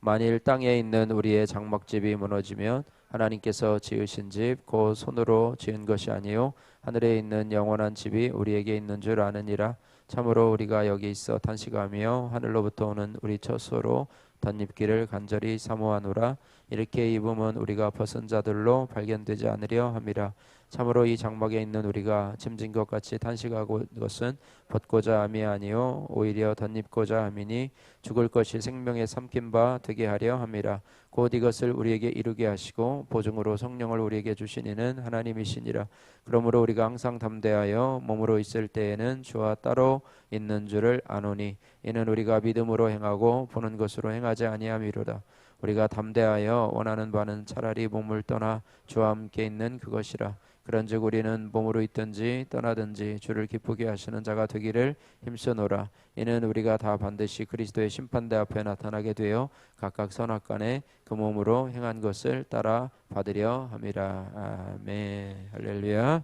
만일 땅에 있는 우리의 장막집이 무너지면 하나님께서 지으신 집 곧 손으로 지은 것이 아니요 하늘에 있는 영원한 집이 우리에게 있는 줄 아느니라. 참으로 우리가 여기 있어 탄식하며 하늘로부터 오는 우리 처소로 덧입기를 간절히 사모하노라. 이렇게 입으면 우리가 벗은 자들로 발견되지 않으려 함이라. 참으로 이 장막에 있는 우리가 짐진 것 같이 탄식하고 것은 벗고자 함이 아니요 오히려 덧입고자 함이니 죽을 것이 생명에 삼킨 바 되게 하려 함이라. 곧 이것을 우리에게 이루게 하시고 보증으로 성령을 우리에게 주신 이는 하나님이시니라. 그러므로 우리가 항상 담대하여 몸으로 있을 때에는 주와 따로 있는 줄을 아노니 이는 우리가 믿음으로 행하고 보는 것으로 행하지 아니함이로다. 우리가 담대하여 원하는 바는 차라리 몸을 떠나 주와 함께 있는 그것이라. 그런즉 우리는 몸으로 있든지 떠나든지 주를 기쁘게 하시는 자가 되기를 힘쓰노라. 이는 우리가 다 반드시 그리스도의 심판대 앞에 나타나게 되어 각각 선악간에 그 몸으로 행한 것을 따라 받으려 함이라. 아멘. 할렐루야.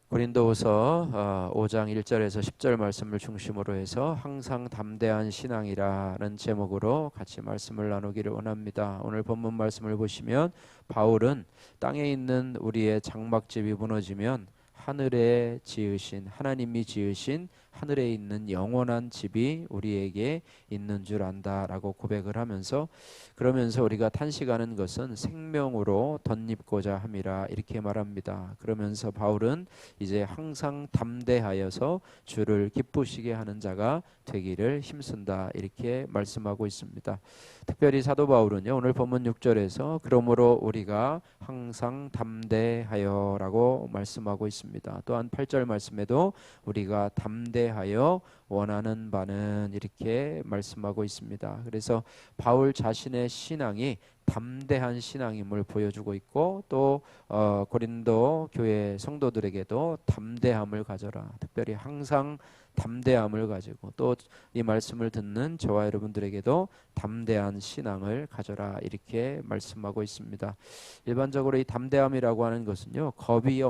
고린도후서 5장 1절에서 10절 말씀을 중심으로 해서 항상 담대한 신앙이라는 제목으로 같이 말씀을 나누기를 원합니다. 오늘 본문 말씀을 보시면 바울은 땅에 있는 우리의 장막집이 무너지면 하늘에 지으신 하나님이 지으신 하늘에 있는 영원한 집이 우리에게 있는 줄 안다라고 고백을 하면서 그러면서 우리가 탄식하는 것은 생명으로 덧입고자 함이라 이렇게 말합니다. 그러면서 바울은 이제 항상 담대하여서 주를 기쁘시게 하는 자가 되기를 힘쓴다 이렇게 말씀하고 있습니다. 특별히 사도 바울은요 오늘 본문 6절에서 그러므로 우리가 항상 담대하여라고 말씀하고 있습니다. 또한 8절 말씀에도 우리가 담대하여 원하는 바는 이렇게 말씀하고 있습니다. 그래서 바울 자신의 신앙이 담대한 신앙임을 보여주고 있고 또 고린도 교회 성도들에게도 담대함을 가져라. 특별히 항상 담대함을 가지고 또 이 말씀을 듣는 저와 여러분들에게도 담대한 신앙을 가져라 이렇게 말씀하고 있습니다. 일반적으로 이 담대함이라고 하는 것은요 겁이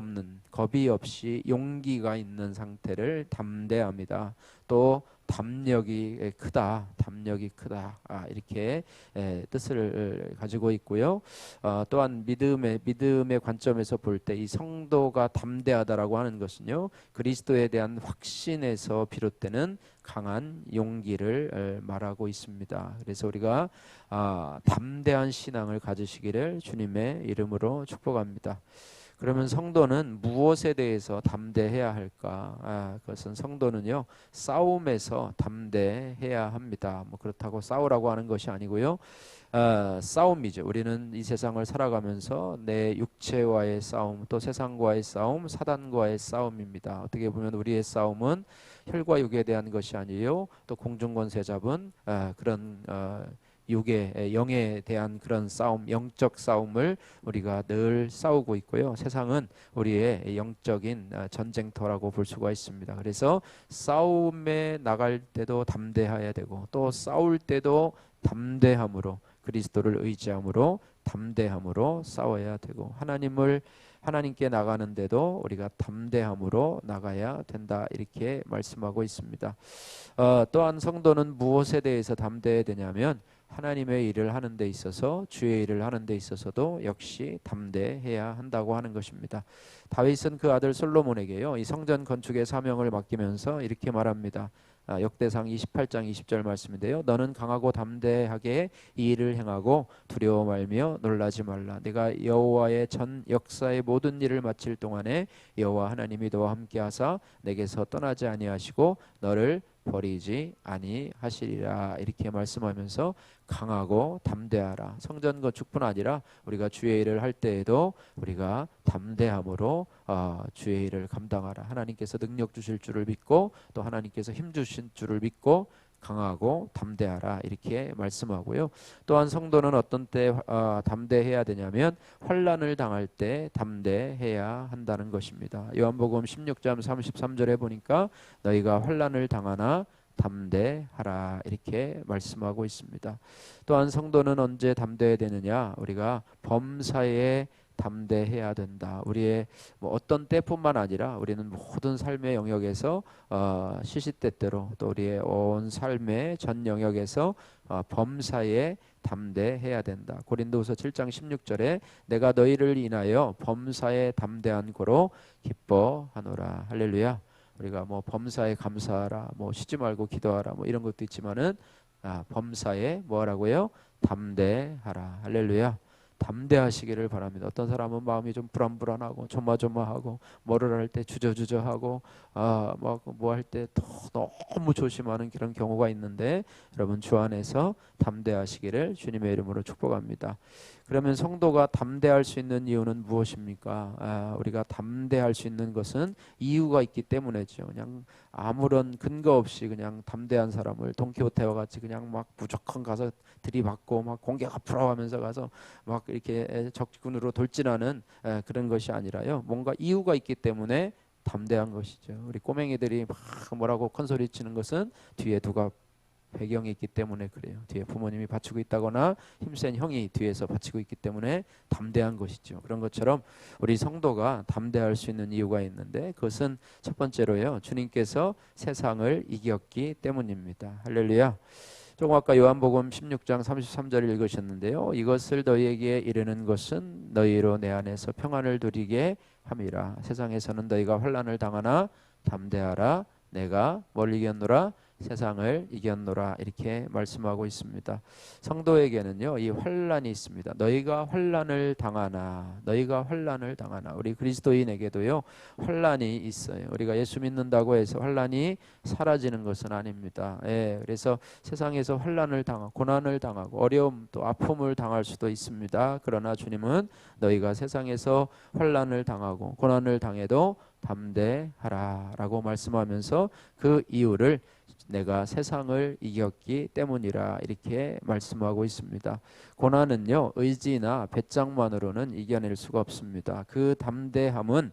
없이 용기가 있는 상태를 담대함이다. 또 담력이 크다 이렇게 뜻을 가지고 있고요. 또한 믿음의 관점에서 볼 때 이 성도가 담대하다라고 하는 것은요 그리스도에 대한 확신에서 비롯되는 강한 용기를 말하고 있습니다. 그래서 우리가 담대한 신앙을 가지시기를 주님의 이름으로 축복합니다. 그러면 성도는 무엇에 대해서 담대해야 할까? 그것은 성도는요 싸움에서 담대해야 합니다. 뭐 그렇다고 싸우라고 하는 것이 아니고요. 싸움이죠. 우리는 이 세상을 살아가면서 내 육체와의 싸움, 또 세상과의 싸움, 사단과의 싸움입니다. 어떻게 보면 우리의 싸움은 혈과 육에 대한 것이 아니에요. 또 공중권세 잡은 그런 육의 영에 대한 그런 싸움, 영적 싸움을 우리가 늘 싸우고 있고요. 세상은 우리의 영적인 전쟁터라고 볼 수가 있습니다. 그래서 싸움에 나갈 때도 담대해야 되고 또 싸울 때도 담대함으로 그리스도를 의지함으로 담대함으로 싸워야 되고 하나님께 나가는데도 우리가 담대함으로 나가야 된다 이렇게 말씀하고 있습니다. 또한 성도는 무엇에 대해서 담대해야 되냐면 하나님의 일을 하는 데 있어서 주의 일을 하는 데 있어서도 역시 담대해야 한다고 하는 것입니다. 다윗은 그 아들 솔로몬에게요 이 성전 건축의 사명을 맡기면서 이렇게 말합니다. 역대상 28장 20절 말씀인데요. 너는 강하고 담대하게 이 일을 행하고 두려워 말며 놀라지 말라. 네가 여호와의 전 역사의 모든 일을 마칠 동안에 여호와 하나님이 너와 함께 하사 내게서 떠나지 아니하시고 너를 버리지 아니하시리라 이렇게 말씀하면서 강하고 담대하라. 성전 건축뿐 아니라 우리가 주의 일을 할 때에도 우리가 담대함으로 주의 일을 감당하라. 하나님께서 능력 주실 줄을 믿고 또 하나님께서 힘 주신 줄을 믿고 강하고 담대하라 이렇게 말씀하고요. 또한 성도는 어떤 때 담대해야 되냐면 환난을 당할 때 담대해야 한다는 것입니다. 요한복음 16장 33절에 보니까 너희가 환난을 당하나 담대하라 이렇게 말씀하고 있습니다. 또한 성도는 언제 담대해야 되느냐? 우리가 범사에 담대해야 된다. 우리의 어떤 때뿐만 아니라 우리는 모든 삶의 영역에서 시시때때로 또 우리의 온 삶의 전 영역에서 범사에 담대해야 된다. 고린도후서 7장 16절에 내가 너희를 인하여 범사에 담대한 고로 기뻐하노라. 할렐루야. 우리가 뭐 범사에 감사하라, 뭐 쉬지 말고 기도하라, 뭐 이런 것도 있지만은 범사에 뭐라고요? 담대하라. 할렐루야. 담대하시기를 바랍니다. 어떤 사람은 마음이 좀 불안불안하고 조마조마하고 뭐를 할 때 주저주저하고 막 뭐 할 때 너무 조심하는 그런 경우가 있는데, 여러분 주 안에서 담대하시기를 주님의 이름으로 축복합니다. 그러면 성도가 담대할 수 있는 이유는 무엇입니까? 우리가 담대할 수 있는 것은 이유가 있기 때문이죠. 그냥 아무런 근거 없이 그냥 담대한 사람을 돈키호테와 같이 그냥 막 무조건 가서 들이받고 막 공격 앞으로 하면서 가서 막 이렇게 적군으로 돌진하는 그런 것이 아니라요, 뭔가 이유가 있기 때문에 담대한 것이죠. 우리 꼬맹이들이 막 뭐라고 큰소리 치는 것은 뒤에 누가 배경이 있기 때문에 그래요. 뒤에 부모님이 받치고 있다거나 힘센 형이 뒤에서 받치고 있기 때문에 담대한 것이죠. 그런 것처럼 우리 성도가 담대할 수 있는 이유가 있는데, 그것은 첫 번째로요, 주님께서 세상을 이겼기 때문입니다. 할렐루야. 조금 아까 요한복음 16장 33절을 읽으셨는데요, 이것을 너희에게 이르는 것은 너희로 내 안에서 평안을 누리게 함이라. 세상에서는 너희가 환난을 당하나 담대하라. 내가 뭘 이겼노라? 세상을 이겼노라. 이렇게 말씀하고 있습니다. 성도에게는요, 이 환난이 있습니다. 너희가 환난을 당하나, 너희가 환난을 당하나. 우리 그리스도인에게도요, 환난이 있어요. 우리가 예수 믿는다고 해서 환난이 사라지는 것은 아닙니다. 그래서 세상에서 환난을 당하고 고난을 당하고 어려움 또 아픔을 당할 수도 있습니다. 그러나 주님은 너희가 세상에서 환난을 당하고 고난을 당해도 담대하라 라고 말씀하면서 그 이유를 내가 세상을 이겼기 때문이라 이렇게 말씀하고 있습니다. 고난은요, 의지나 배짱만으로는 이겨낼 수가 없습니다. 그 담대함은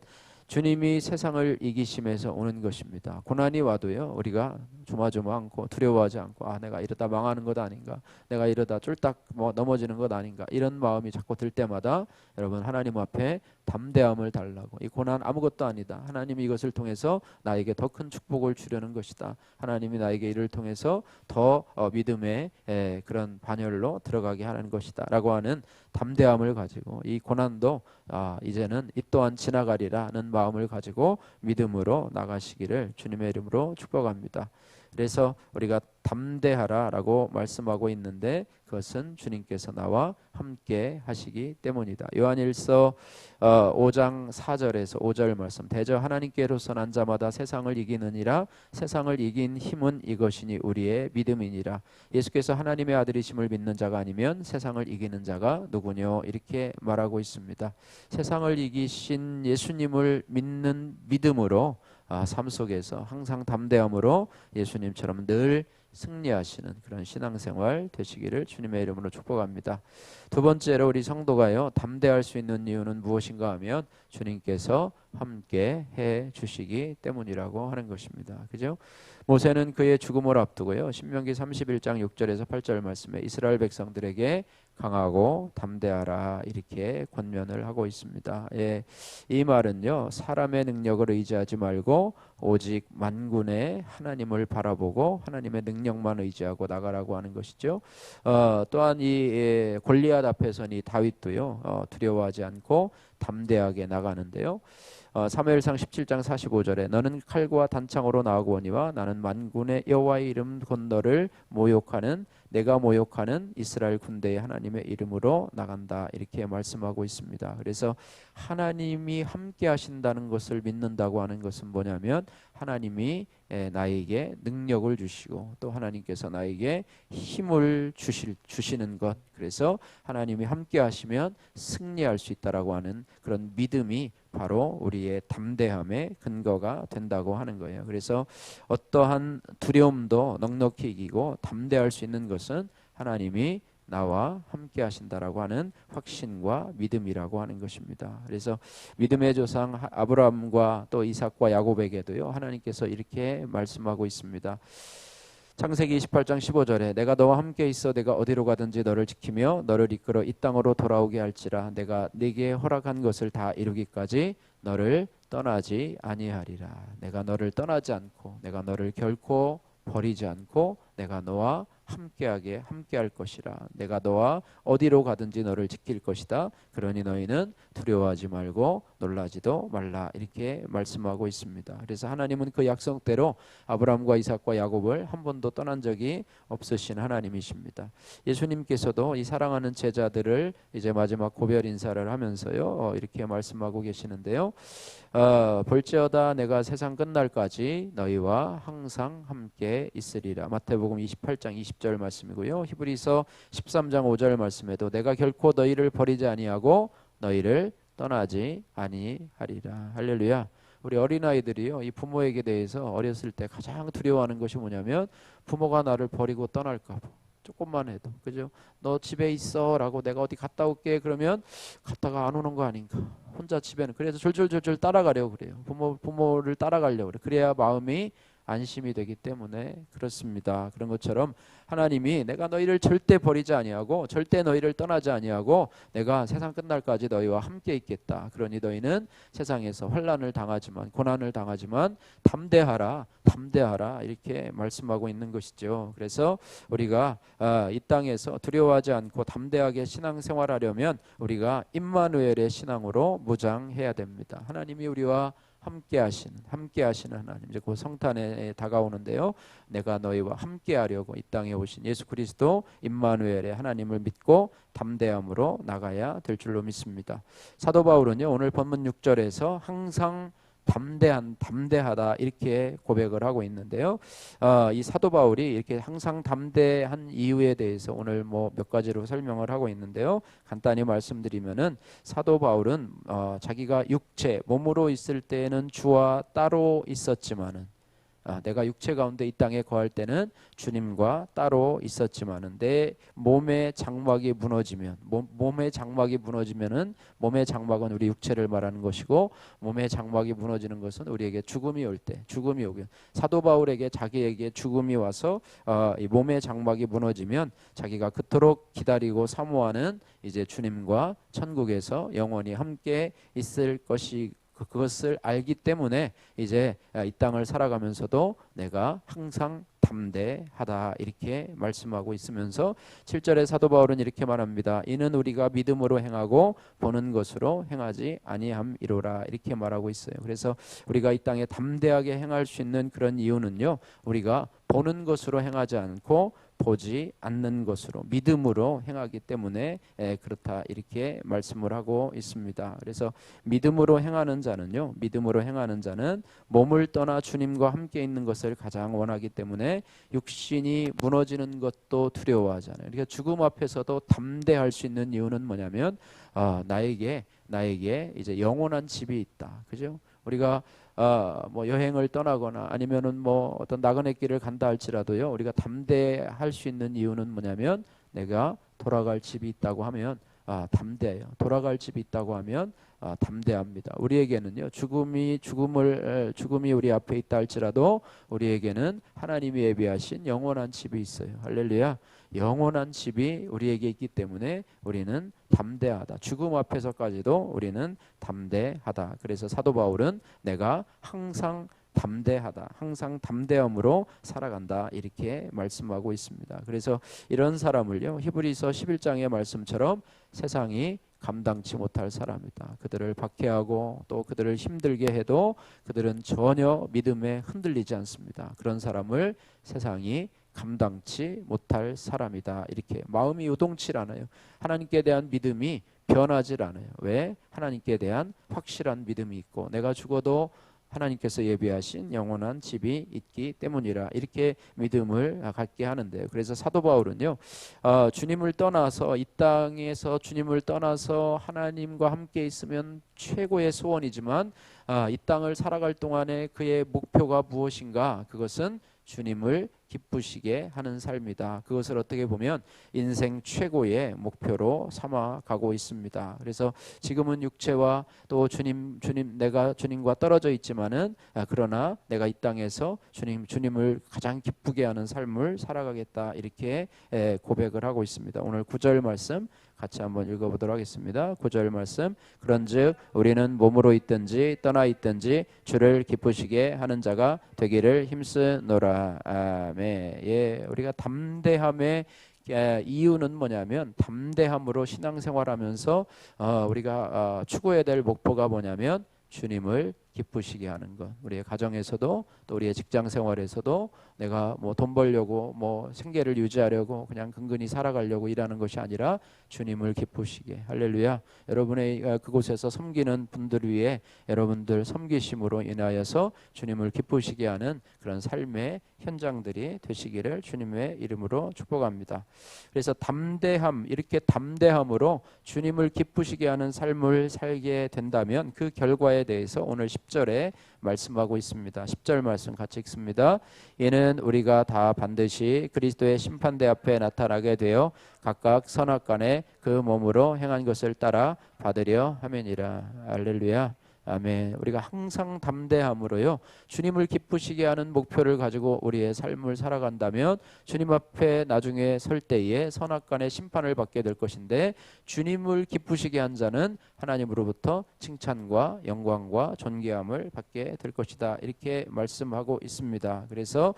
주님이 세상을 이기심에서 오는 것입니다. 고난이 와도요, 우리가 조마조마 않고 두려워하지 않고 내가 이러다 망하는 것 아닌가, 내가 이러다 쫄딱 넘어지는 것 아닌가, 이런 마음이 자꾸 들 때마다 여러분 하나님 앞에 담대함을 달라고, 이 고난 아무것도 아니다, 하나님이 이것을 통해서 나에게 더 큰 축복을 주려는 것이다, 하나님이 나에게 이를 통해서 더 믿음의 그런 반열로 들어가게 하는 것이다 라고 하는 담대함을 가지고, 이 고난도 이제는 이 또한 지나가리라는 마음을 가지고 믿음으로 나가시기를 주님의 이름으로 축복합니다. 그래서 우리가 담대하라라고 말씀하고 있는데, 그것은 주님께서 나와 함께 하시기 때문이다. 요한일서 5장 4절에서 5절 말씀, 대저 하나님께로서 난 자마다 세상을 이기느니라. 세상을 이긴 힘은 이것이니 우리의 믿음이니라. 예수께서 하나님의 아들이심을 믿는 자가 아니면 세상을 이기는 자가 누구뇨? 이렇게 말하고 있습니다. 세상을 이기신 예수님을 믿는 믿음으로 삶 속에서 항상 담대함으로 예수님처럼 늘 승리하시는 그런 신앙생활 되시기를 주님의 이름으로 축복합니다. 두 번째로 우리 성도가요, 담대할 수 있는 이유는 무엇인가 하면 주님께서 함께 해 주시기 때문이라고 하는 것입니다. 그죠? 모세는 그의 죽음을 앞두고요, 신명기 31장 6절에서 8절 말씀에 이스라엘 백성들에게 강하고 담대하라 이렇게 권면을 하고 있습니다. 이 말은요, 사람의 능력을 의지하지 말고 오직 만군의 하나님을 바라보고 하나님의 능력만 의지하고 나가라고 하는 것이죠. 또한 이 골리앗 앞에서는 이 다윗도요, 두려워하지 않고 담대하게 나가는데요. 사무엘상 17장 45절에 너는 칼과 단창으로 나아오거니와 나는 만군의 여호와의 이름 건너를 모욕하는 내가 모욕하는 이스라엘 군대의 하나님의 이름으로 나간다 이렇게 말씀하고 있습니다. 그래서 하나님이 함께 하신다는 것을 믿는다고 하는 것은 뭐냐면, 하나님이 나에게 능력을 주시고 또 하나님께서 나에게 힘을 주시는 것, 그래서 하나님이 함께 하시면 승리할 수 있다라고 하는 그런 믿음이 바로 우리의 담대함의 근거가 된다고 하는 거예요. 그래서 어떠한 두려움도 넉넉히 이기고 담대할 수 있는 것은 하나님이 나와 함께 하신다라고 하는 확신과 믿음이라고 하는 것입니다. 그래서 믿음의 조상 아브라함과 또 이삭과 야곱에게도요, 하나님께서 이렇게 말씀하고 있습니다. 창세기 28장 15절에 내가 너와 함께 있어 내가 어디로 가든지 너를 지키며 너를 이끌어 이 땅으로 돌아오게 할지라 내가 네게 허락한 것을 다 이루기까지 너를 떠나지 아니하리라. 내가 너를 떠나지 않고 내가 너를 결코 버리지 않고 내가 너와 함께할 것이라. 내가 너와 어디로 가든지 너를 지킬 것이다. 그러니 너희는 두려워하지 말고 놀라지도 말라. 이렇게 말씀하고 있습니다. 그래서 하나님은 그 약속대로 아브라함과 이삭과 야곱을 한 번도 떠난 적이 없으신 하나님이십니다. 예수님께서도 이 사랑하는 제자들을 이제 마지막 고별 인사를 하면서요 이렇게 말씀하고 계시는데요. 볼지어다 내가 세상 끝날까지 너희와 항상 함께 있으리라. 마태복음 28장 20절 말씀이고요. 히브리서 13장 5절 말씀에도 내가 결코 너희를 버리지 아니하고 너희를 떠나지 아니하리라. 할렐루야. 우리 어린아이들이요 이 부모에게 대해서 어렸을 때 가장 두려워하는 것이 뭐냐면 부모가 나를 버리고 떠날까 봐. 조금만 해도 그죠? 너 집에 있어 라고 내가 어디 갔다 올게 그러면 갔다가 안 오는 거 아닌가. 혼자 집에는 그래서 졸졸졸졸 따라가려고 그래요. 부모를 따라가려고 그래. 그래야 마음이 안심이 되기 때문에 그렇습니다. 그런 것처럼 하나님이 내가 너희를 절대 버리지 아니하고 절대 너희를 떠나지 아니하고 내가 세상 끝날까지 너희와 함께 있겠다. 그러니 너희는 세상에서 환난을 당하지만 고난을 당하지만 담대하라 이렇게 말씀하고 있는 것이죠. 그래서 우리가 이 땅에서 두려워하지 않고 담대하게 신앙생활하려면 우리가 임마누엘의 신앙으로 무장해야 됩니다. 하나님이 우리와 함께 하시는 하나님. 이제 그 성탄에 다가오는데요. 내가 너희와 함께 하려고 이 땅에 오신 예수 그리스도 임마누엘의 하나님을 믿고 담대함으로 나가야 될 줄로 믿습니다. 사도 바울은요. 오늘 본문 6절에서 항상 담대하다 이렇게 고백을 하고 있는데요. 이 사도 바울이 이렇게 항상 담대한 이유에 대해서 오늘 뭐 몇 가지로 설명을 하고 있는데요. 간단히 말씀드리면은 사도 바울은 자기가 육체 몸으로 있을 때에는 주와 따로 있었지만은 내가 육체 가운데 이 땅에 거할 때는 주님과 따로 있었지만은 내 몸의 장막이 무너지면 몸의 장막이 무너지면은 몸의 장막은 우리 육체를 말하는 것이고 몸의 장막이 무너지는 것은 우리에게 죽음이 오면 사도 바울에게 자기에게 죽음이 와서 이 몸의 장막이 무너지면 자기가 그토록 기다리고 사모하는 이제 주님과 천국에서 영원히 함께 있을 것이 그것을 알기 때문에 이제 이 땅을 살아가면서도 내가 항상 담대하다 이렇게 말씀하고 있으면서 7절에 사도 바울은 이렇게 말합니다. 이는 우리가 믿음으로 행하고 보는 것으로 행하지 아니함이로라 이렇게 말하고 있어요. 그래서 우리가 이 땅에 담대하게 행할 수 있는 그런 이유는요. 우리가 보는 것으로 행하지 않고 보지 않는 것으로 믿음으로 행하기 때문에 그렇다 이렇게 말씀을 하고 있습니다. 그래서 믿음으로 행하는 자는 몸을 떠나 주님과 함께 있는 것을 가장 원하기 때문에 육신이 무너지는 것도 두려워하잖아요. 그러니까 죽음 앞에서도 담대할 수 있는 이유는 뭐냐면 나에게 이제 영원한 집이 있다. 그죠? 우리가 뭐 여행을 떠나거나 아니면은 뭐 어떤 나그네 길을 간다 할지라도요. 우리가 담대할 수 있는 이유는 뭐냐면 내가 돌아갈 집이 있다고 하면 담대해요. 돌아갈 집이 있다고 하면 담대합니다. 우리에게는요. 죽음이 우리 앞에 있다 할지라도 우리에게는 하나님이 예비하신 영원한 집이 있어요. 할렐루야. 영원한 집이 우리에게 있기 때문에 우리는 담대하다. 죽음 앞에서까지도 우리는 담대하다. 그래서 사도 바울은 내가 항상 담대하다. 항상 담대함으로 살아간다. 이렇게 말씀하고 있습니다. 그래서 이런 사람을요. 히브리서 11장의 말씀처럼 세상이 감당치 못할 사람이다. 그들을 박해하고 또 그들을 힘들게 해도 그들은 전혀 믿음에 흔들리지 않습니다. 그런 사람을 세상이 감당치 못할 사람이다. 이렇게 마음이 요동치 않아요. 하나님께 대한 믿음이 변하질 않아요. 왜? 하나님께 대한 확실한 믿음이 있고 내가 죽어도 하나님께서 예비하신 영원한 집이 있기 때문이라 이렇게 믿음을 갖게 하는데요. 그래서 사도 바울은요. 주님을 떠나서 이 땅에서 주님을 떠나서 하나님과 함께 있으면 최고의 소원이지만 이 땅을 살아갈 동안에 그의 목표가 무엇인가? 그것은 주님을 기쁘시게 하는 삶이다. 그것을 어떻게 보면 인생 최고의 목표로 삼아가고 있습니다. 그래서 지금은 육체와 또 내가 주님과 떨어져 있지만은 그러나 내가 이 땅에서 주님을 가장 기쁘게 하는 삶을 살아가겠다. 이렇게 고백을 하고 있습니다. 오늘 9절 말씀 같이 한번 읽어보도록 하겠습니다. 9절 말씀 그런즉 우리는 몸으로 있든지 떠나 있든지 주를 기쁘시게 하는 자가 되기를 힘쓰노라. 아멘. 예, 우리가 담대함의 이유는 뭐냐면 담대함으로 신앙생활하면서 우리가 추구해야 될 목표가 뭐냐면 주님을 기쁘시게 하는 것. 우리의 가정에서도 또 우리의 직장 생활에서도 내가 뭐 돈 벌려고 뭐 생계를 유지하려고 그냥 근근히 살아가려고 일하는 것이 아니라 주님을 기쁘시게. 할렐루야. 여러분의 그곳에서 섬기는 분들 위해 여러분들 섬기심으로 인하여서 주님을 기쁘시게 하는 그런 삶의 현장들이 되시기를 주님의 이름으로 축복합니다. 그래서 담대함, 이렇게 담대함으로 주님을 기쁘시게 하는 삶을 살게 된다면 그 결과에 대해서 오늘 10절에 말씀하고 있습니다. 10절 말씀 같이 읽습니다. 이는 우리가 다 반드시 그리스도의 심판대 앞에 나타나게 되어 각각 선악간에 그 몸으로 행한 것을 따라 받으려 함이니라. 할렐루야. 아멘. 우리가 항상 담대함으로요 주님을 기쁘시게 하는 목표를 가지고 우리의 삶을 살아간다면 주님 앞에 나중에 설 때에 선악간의 심판을 받게 될 것인데, 주님을 기쁘시게 한 자는 하나님으로부터 칭찬과 영광과 존귀함을 받게 될 것이다, 이렇게 말씀하고 있습니다. 그래서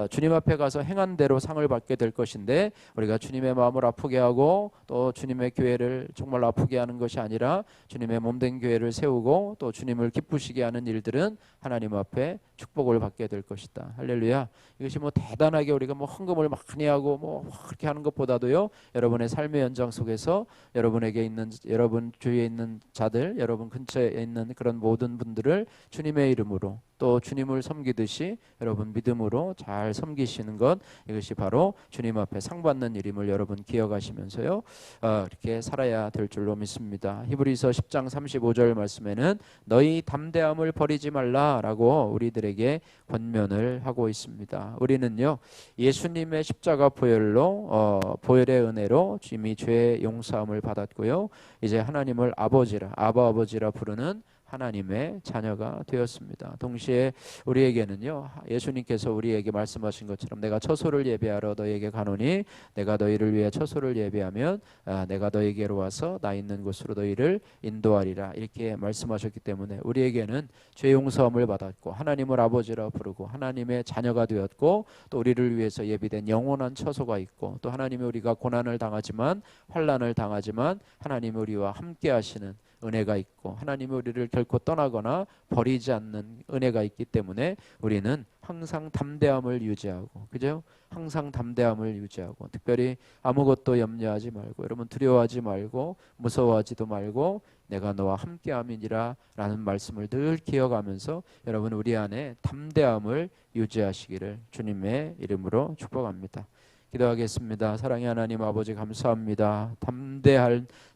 주님 앞에 가서 행한 대로 상을 받게 될 것인데, 우리가 주님의 마음을 아프게 하고 또 주님의 교회를 정말 아프게 하는 것이 아니라 주님의 몸된 교회를 세우고 또 주님을 기쁘시게 하는 일들은 하나님 앞에 축복을 받게 될 것이다. 할렐루야. 이것이 뭐 대단하게 우리가 뭐 헌금을 많이 하고 뭐 그렇게 하는 것보다도요, 여러분의 삶의 연장 속에서 여러분에게 있는, 여러분 주위에 있는 자들, 여러분 근처에 있는 그런 모든 분들을 주님의 이름으로 또 주님을 섬기듯이 여러분 믿음으로 잘 섬기시는 것, 이것이 바로 주님 앞에 상 받는 일임을 여러분 기억하시면서요 이렇게 살아야 될 줄로 믿습니다. 히브리서 10장 35절 말씀에는 너희 담대함을 버리지 말라라고 우리들에게 권면을 하고 있습니다. 우리는요 예수님의 십자가 보혈로 보혈의 은혜로 이미 죄의 용서함을 받았고요, 이제 하나님을 아버지라, 아버지라 부르는 하나님의 자녀가 되었습니다. 동시에 우리에게는요 예수님께서 우리에게 말씀하신 것처럼 내가 처소를 예비하러 너희에게 가노니 내가 너희를 위해 처소를 예비하면 내가 너희에게로 와서 나 있는 곳으로 너희를 인도하리라, 이렇게 말씀하셨기 때문에 우리에게는 죄 용서함을 받았고 하나님을 아버지라 부르고 하나님의 자녀가 되었고 또 우리를 위해서 예비된 영원한 처소가 있고, 또 하나님이 우리가 고난을 당하지만 환난을 당하지만 하나님이 우리와 함께 하시는 은혜가 있고 하나님이 우리를 결코 떠나거나 버리지 않는 은혜가 있기 때문에 우리는 항상 담대함을 유지하고, 그죠? 항상 담대함을 유지하고, 특별히 아무것도 염려하지 말고, 여러분 두려워하지 말고 무서워하지도 말고 내가 너와 함께함이니라 라는 말씀을 늘 기억하면서 여러분 우리 안에 담대함을 유지하시기를 주님의 이름으로 축복합니다. 기도하겠습니다. 사랑의 하나님 아버지, 감사합니다.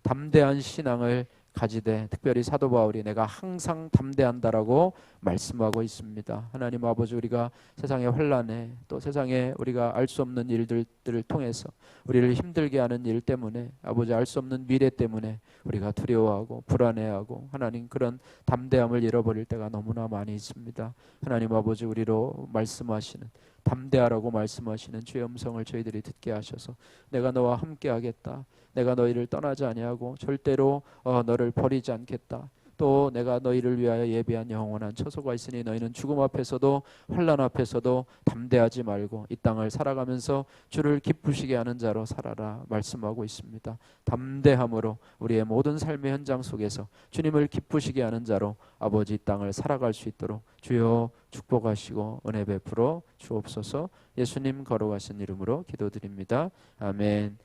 담대한 신앙을 가지되 특별히 사도 바울이 내가 항상 담대한다라고 말씀하고 있습니다. 하나님 아버지, 우리가 세상의 환난에 또 세상에 우리가 알 수 없는 일들을 통해서 우리를 힘들게 하는 일 때문에, 아버지 알 수 없는 미래 때문에 우리가 두려워하고 불안해하고 하나님 그런 담대함을 잃어버릴 때가 너무나 많이 있습니다. 하나님 아버지, 우리로 말씀하시는 담대하라고 말씀하시는 주의 음성을 저희들이 듣게 하셔서 내가 너와 함께 하겠다, 내가 너희를 떠나지 아니하고 절대로 너를 버리지 않겠다, 또 내가 너희를 위하여 예비한 영원한 처소가 있으니 너희는 죽음 앞에서도 환난 앞에서도 담대하지 말고 이 땅을 살아가면서 주를 기쁘시게 하는 자로 살아라 말씀하고 있습니다. 담대함으로 우리의 모든 삶의 현장 속에서 주님을 기쁘시게 하는 자로 아버지 이 땅을 살아갈 수 있도록 주여 축복하시고 은혜 베풀어 주옵소서. 예수님 거룩하신 이름으로 기도드립니다. 아멘.